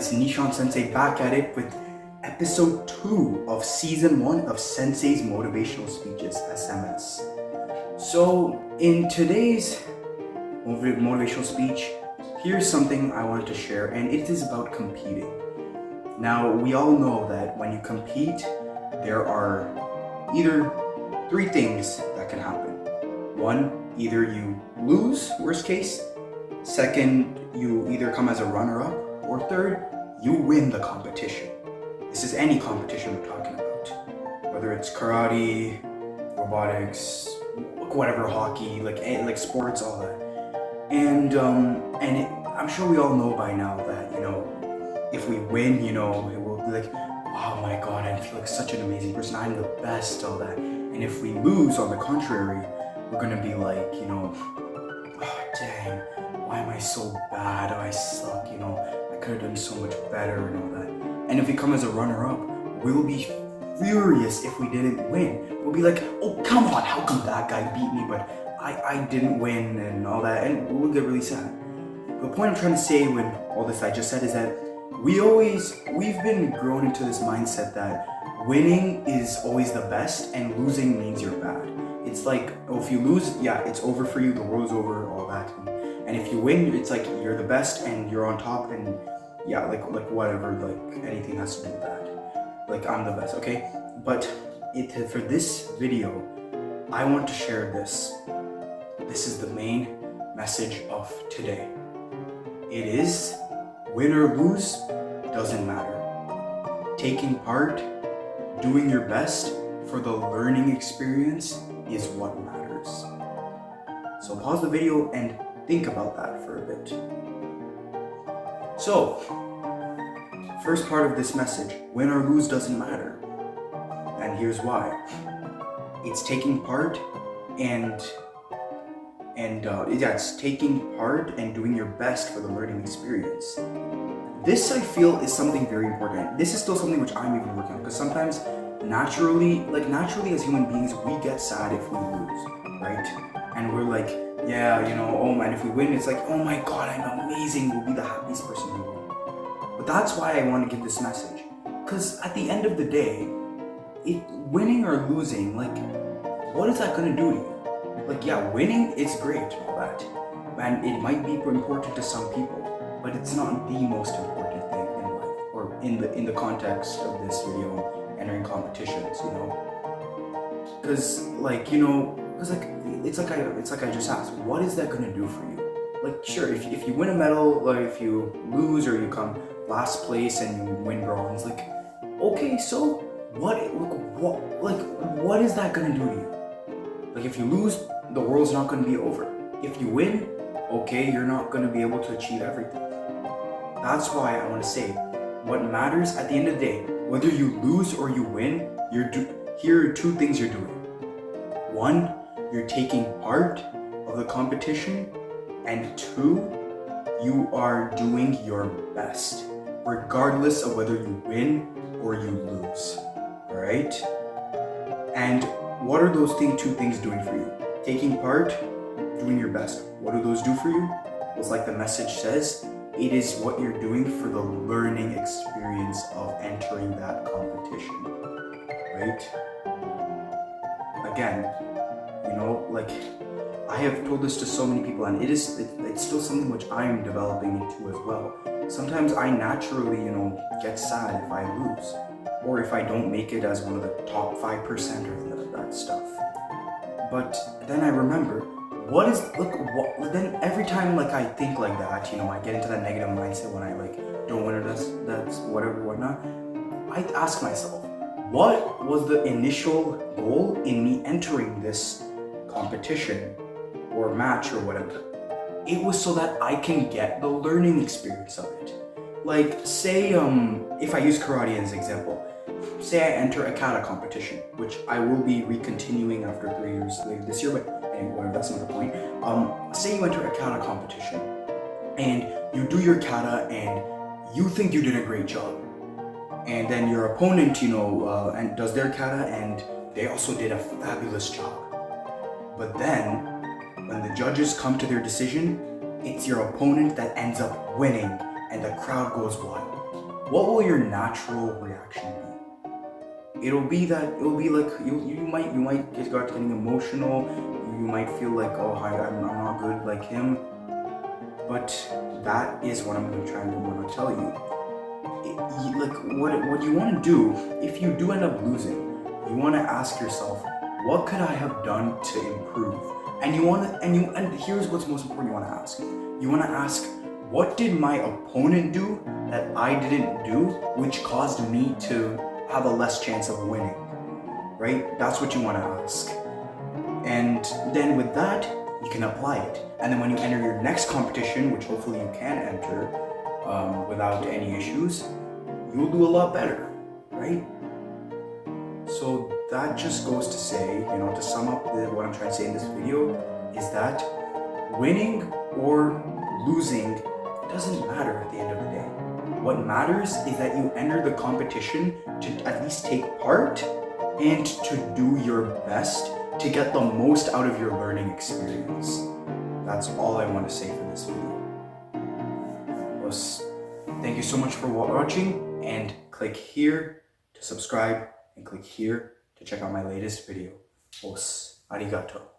it's Nishant Sensei back at it with episode 2 of season 1 of Sensei's Motivational Speeches, SMS. So in today's motivational speech, here's something I wanted to share, and it is about competing. Now, we all know that when you compete, there are either 3 things that can happen. 1, either you lose, worst case. 2nd, you either come as a runner-up. Or 3rd, you win the competition. This is any competition we're talking about. Whether it's karate, robotics, whatever, hockey, like sports, all that. And I'm sure we all know by now that, if we win, it will be like, oh my god, I feel like such an amazing person, I'm the best, all that. And if we lose, on the contrary, we're gonna be like, oh dang, why am I so bad? Oh, I suck, I could have done so much better and all that. And if we come as a runner-up, we'll be furious if we didn't win. We'll be like, oh come on, how come that guy beat me, but I didn't win and all that, and we'll get really sad. The point I'm trying to say with all this I just said is that we've been grown into this mindset that winning is always the best and losing means you're bad. It's like, oh, if you lose, yeah, it's over for you, the world's over, all that. And if you win, it's like you're the best and you're on top, and yeah, like whatever, like anything has to do with that. Like, I'm the best, okay? But for this video, I want to share this. This is the main message of today. It is, win or lose, doesn't matter. Taking part, doing your best for the learning experience is what matters. So pause the video and think about that for a bit. So, first part of this message, win or lose doesn't matter. And here's why. It's taking part it's taking part and doing your best for the learning experience. This, I feel, is something very important. This is still something which I'm even working on, because sometimes naturally as human beings, we get sad if we lose, right? And we're like, yeah, oh man, if we win, it's like, oh my god, I'm amazing, we'll be the happiest person in the world. But that's why I want to give this message, because at the end of the day, winning or losing, like, what is that going to do to you? Like, yeah, winning is great and all that, and it might be important to some people, but it's not the most important thing in life, or in the context of this video, entering competitions, because it's like I just asked, what is that going to do for you? Like, sure, if you win a medal, or if you lose, or you come last place and you win bronze, like, okay, so what is that going to do to you? Like, if you lose, the world's not going to be over. If you win, okay, you're not going to be able to achieve everything. That's why I want to say, what matters at the end of the day, whether you lose or you win, here are 2 things you're doing. 1, you're taking part of the competition, and 2, you are doing your best, regardless of whether you win or you lose. Alright? And what are those 2 things doing for you? Taking part, doing your best. What do those do for you? It's like the message says, it is what you're doing for the learning experience of entering that competition. Right? Again, I have told this to so many people, and it's still something which I am developing into as well. Sometimes I naturally, get sad if I lose, or if I don't make it as one of the top 5% or that stuff. But then I remember, then every time I think like that, I get into that negative mindset when I don't win, or that's whatever, whatnot. I ask myself, what was the initial goal in me entering this competition or match or whatever? It was so that I can get the learning experience of it. Like, say, if I use karate as an example, say I enter a kata competition, which I will be recontinuing after 3 years later this year, but anyway, that's not the point. Say you enter a kata competition, and you do your kata, and you think you did a great job. And then your opponent, and does their kata, and they also did a fabulous job. But then, when the judges come to their decision, it's your opponent that ends up winning, and the crowd goes wild. what will your natural reaction be? It'll be like you might start getting emotional. You might feel like, oh hi, I'm not good like him. But that is what I'm going to try and want to tell you. Like what you want to do if you do end up losing, you want to ask yourself, what could I have done to improve? And here's what's most important. You want to ask. You want to ask, what did my opponent do that I didn't do, which caused me to have a less chance of winning? Right? That's what you want to ask. And then with that, you can apply it. And then when you enter your next competition, which hopefully you can enter without any issues, you'll do a lot better, right? So that just goes to say, to sum up what I'm trying to say in this video, is that winning or losing doesn't matter at the end of the day. What matters is that you enter the competition to at least take part and to do your best to get the most out of your learning experience. That's all I want to say for this video. Thank you so much for watching, and click here to subscribe and click here to check out my latest video. Arigato.